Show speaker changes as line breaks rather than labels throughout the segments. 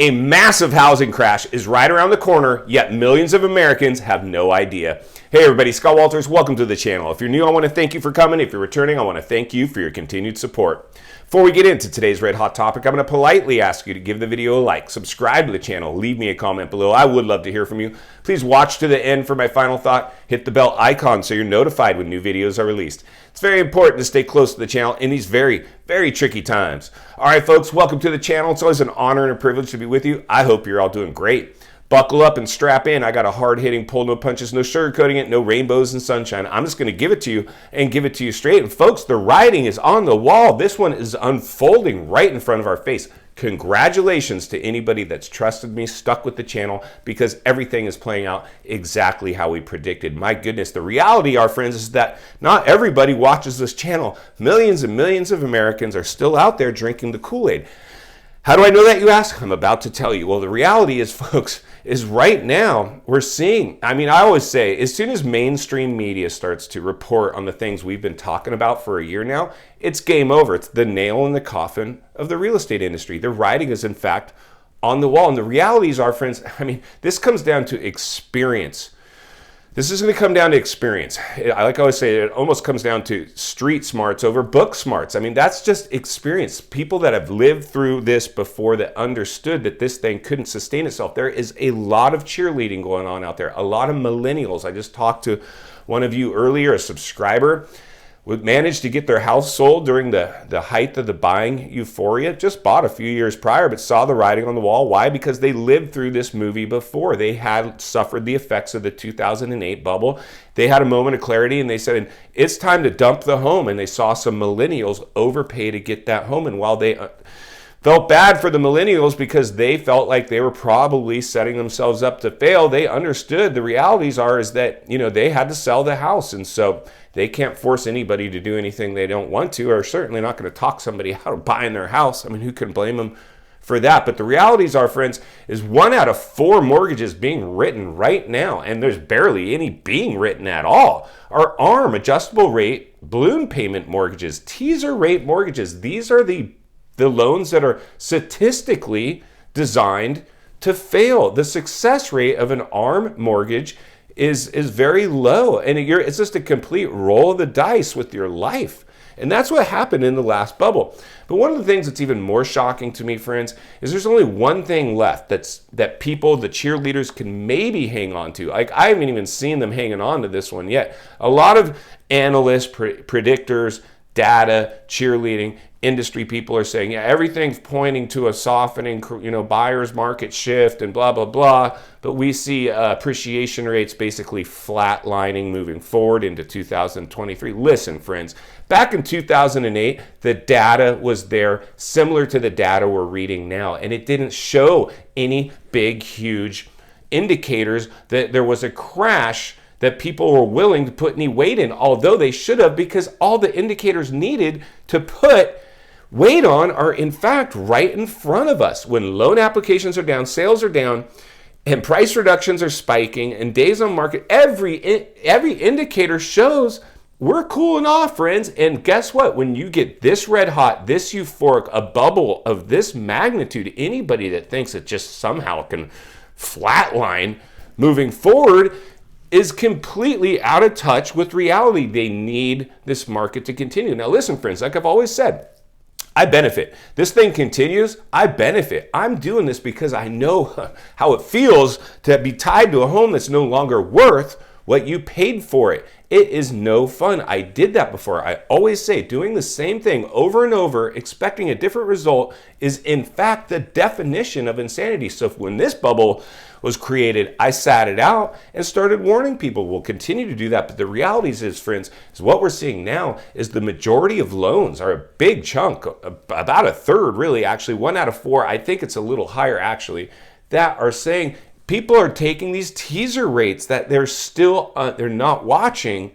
A massive housing crash is right around the corner, yet millions of Americans have no idea. Hey everybody, Scott Walters, welcome to the channel. If you're new, I want to thank you for coming. If you're returning, I want to thank you for your continued support. Before we get into today's red hot topic, I'm going to politely ask you to give the video a like, subscribe to the channel, leave me a comment below. I would love to hear from you. Please watch to the end for my final thought. Hit the bell icon so you're notified when new videos are released. It's very important to stay close to the channel in these very, very tricky times. All right, folks, welcome to the channel. It's always an honor and a privilege to be with you. I hope you're all doing great. Buckle up and strap in. I got a hard-hitting pull, no punches, no sugarcoating it, no rainbows and sunshine. I'm just going to give it to you and give it to you straight. And folks, the writing is on the wall. This one is unfolding right in front of our face. Congratulations to anybody that's trusted me, stuck with the channel, because everything is playing out exactly how we predicted. My goodness, the reality, our friends, is that not everybody watches this channel. Millions and millions of Americans are still out there drinking the Kool-Aid. How do I know that, you ask? I'm about to tell you. Well, the reality is, folks, is right now we're seeing, I always say, as soon as mainstream media starts to report on the things we've been talking about for a year now, it's game over. It's the nail in the coffin of the real estate industry. The writing is, in fact, on the wall. And the realities are, friends, this comes down to experience. This is going to come down to experience. Like I always say, it almost comes down to street smarts over book smarts. That's just experience. People that have lived through this before, that understood that this thing couldn't sustain itself. There is a lot of cheerleading going on out there. A lot of millennials. I just talked to one of you earlier, a subscriber, managed to get their house sold during the height of the buying euphoria. Just bought a few years prior, but saw the writing on the wall. Why? Because they lived through this movie before. They had suffered the effects of the 2008 bubble. They had a moment of clarity, and they said, it's time to dump the home. And they saw some millennials overpay to get that home. And while they felt bad for the millennials because they felt like they were probably setting themselves up to fail, they understood the realities is that, they had to sell the house. And so they can't force anybody to do anything they don't want to, or certainly not going to talk somebody out of buying their house. Who can blame them for that? But the realities are, friends, is 1 out of 4 mortgages being written right now, and there's barely any being written at all, are ARM, adjustable rate, balloon payment mortgages, teaser rate mortgages. These are the loans that are statistically designed to fail. The success rate of an ARM mortgage is very low, and it's just a complete roll of the dice with your life. And that's what happened in the last bubble. But one of the things that's even more shocking to me, friends, is there's only one thing left that people, the cheerleaders, can maybe hang on to. I haven't even seen them hanging on to this one yet. A lot of analysts, predictors, data, cheerleading, industry people are saying, yeah, everything's pointing to a softening, buyer's market shift and blah, blah, blah. But we see appreciation rates basically flatlining moving forward into 2023. Listen, friends, back in 2008, the data was there, similar to the data we're reading now. And it didn't show any big, huge indicators that there was a crash that people were willing to put any weight in, although they should have, because all the indicators needed to put weight on are in fact right in front of us. When loan applications are down, sales are down, and price reductions are spiking, and days on market, every indicator shows we're cooling off, friends. And guess what? When you get this red hot, this euphoric, a bubble of this magnitude, anybody that thinks it just somehow can flatline moving forward is completely out of touch with reality. They need this market to continue. Now listen, friends, like I've always said, I benefit. This thing continues, I benefit. I'm doing this because I know how it feels to be tied to a home that's no longer worth what you paid for it. It is no fun. I did that before. I always say doing the same thing over and over, expecting a different result, is in fact the definition of insanity. So when this bubble was created, I sat it out and started warning people. We'll continue to do that. But the reality is, friends, is what we're seeing now is the majority of loans are a big chunk, about a third really, actually, 1 out of 4, I think it's a little higher actually, that are saying people are taking these teaser rates that they're still, they're not watching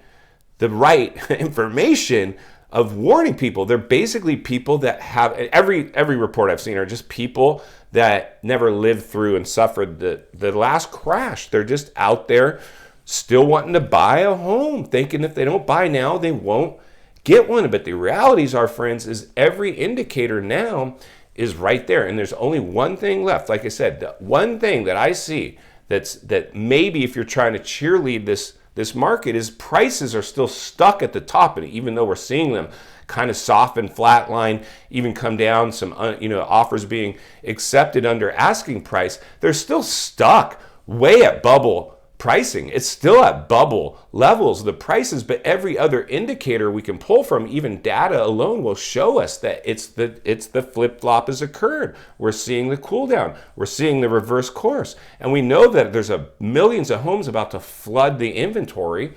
the right information of warning people. They're basically people that have, every report I've seen are just people that never lived through and suffered the last crash. They're just out there still wanting to buy a home, thinking if they don't buy now, they won't get one. But the realities are, friends, is every indicator now is right there. And there's only one thing left. Like I said, the one thing that I see that maybe if you're trying to cheerlead this market is prices are still stuck at the top. And even though we're seeing them kind of soften, flatline, even come down, some offers being accepted under asking price, they're still stuck way at bubble pricing. It's still at bubble levels, the prices, but every other indicator we can pull from, even data alone, will show us that it's the flip-flop has occurred. We're seeing the cool down. We're seeing the reverse course. And we know that there's millions of homes about to flood the inventory.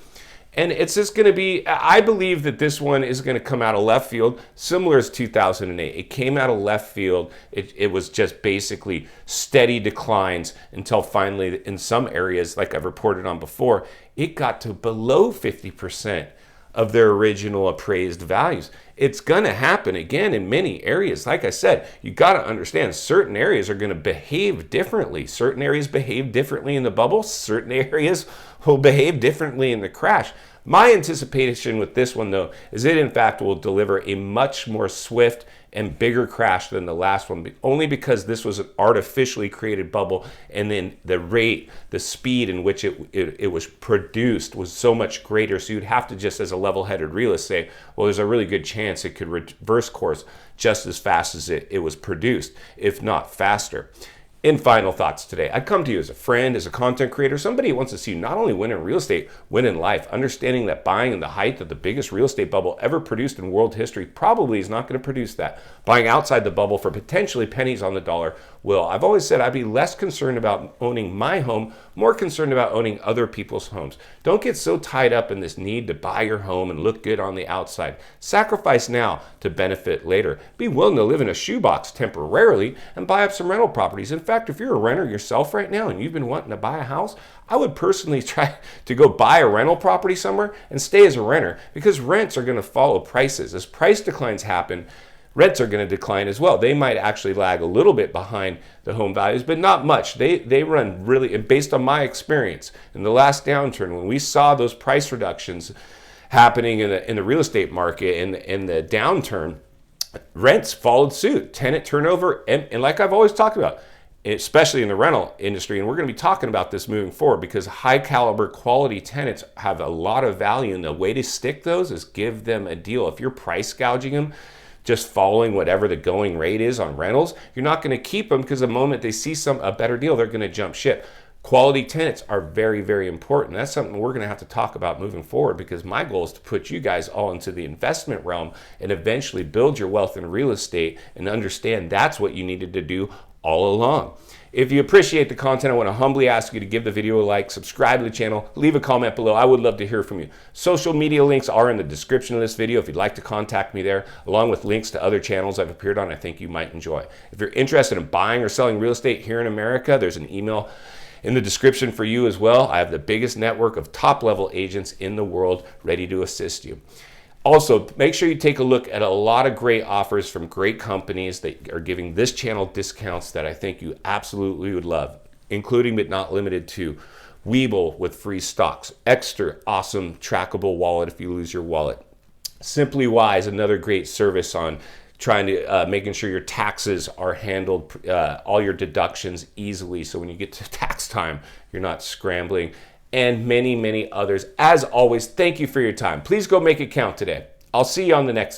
And it's just going to be, I believe that this one is going to come out of left field, similar as 2008. It came out of left field. It was just basically steady declines until finally, in some areas, like I've reported on before, it got to below 50% of their original appraised values. It's going to happen again in many areas. Like I said, you got to understand certain areas are going to behave differently. Certain areas behave differently in the bubble. Certain areas will behave differently in the crash. My anticipation with this one, though, is it in fact will deliver a much more swift and bigger crash than the last one, only because this was an artificially created bubble, and then the rate, the speed in which it was produced was so much greater. So you'd have to, just as a level-headed realist, say, well, there's a really good chance it could reverse course just as fast as it was produced, if not faster. In final thoughts today, I come to you as a friend, as a content creator, somebody who wants to see you not only win in real estate, win in life, understanding that buying in the height of the biggest real estate bubble ever produced in world history probably is not going to produce that. Buying outside the bubble for potentially pennies on the dollar will. I've always said I'd be less concerned about owning my home, more concerned about owning other people's homes. Don't get so tied up in this need to buy your home and look good on the outside. Sacrifice now to benefit later. Be willing to live in a shoebox temporarily and buy up some rental properties. In fact, if you're a renter yourself right now and you've been wanting to buy a house, I would personally try to go buy a rental property somewhere and stay as a renter, because rents are going to follow prices. As price declines happen, rents are going to decline as well. They might actually lag a little bit behind the home values, but not much. They run really, based on my experience in the last downturn, when we saw those price reductions happening in the real estate market in the downturn, rents followed suit. Tenant turnover, and like I've always talked about, especially in the rental industry, and we're going to be talking about this moving forward, because high caliber quality tenants have a lot of value, and the way to stick those is give them a deal. If you're price gouging them, just following whatever the going rate is on rentals, you're not going to keep them, because the moment they see a better deal, they're going to jump ship. Quality tenants are very, very important. That's something we're going to have to talk about moving forward, because my goal is to put you guys all into the investment realm and eventually build your wealth in real estate, and understand that's what you needed to do all along. If you appreciate the content, I want to humbly ask you to give the video a like, subscribe to the channel, leave a comment below. I would love to hear from you. Social media links are in the description of this video if you'd like to contact me there, along with links to other channels I've appeared on I think you might enjoy. If you're interested in buying or selling real estate here in America, there's an email in the description for you as well. I have the biggest network of top-level agents in the world ready to assist you. Also, make sure you take a look at a lot of great offers from great companies that are giving this channel discounts that I think you absolutely would love, including but not limited to WEBULL with free stocks, EKSTER, awesome trackable wallet if you lose your wallet, SIMPLYWISE, another great service on trying to making sure your taxes are handled, all your deductions easily, so when you get to tax time, you're not scrambling, and many, many others. As always, thank you for your time. Please go make it count today. I'll see you on the next video.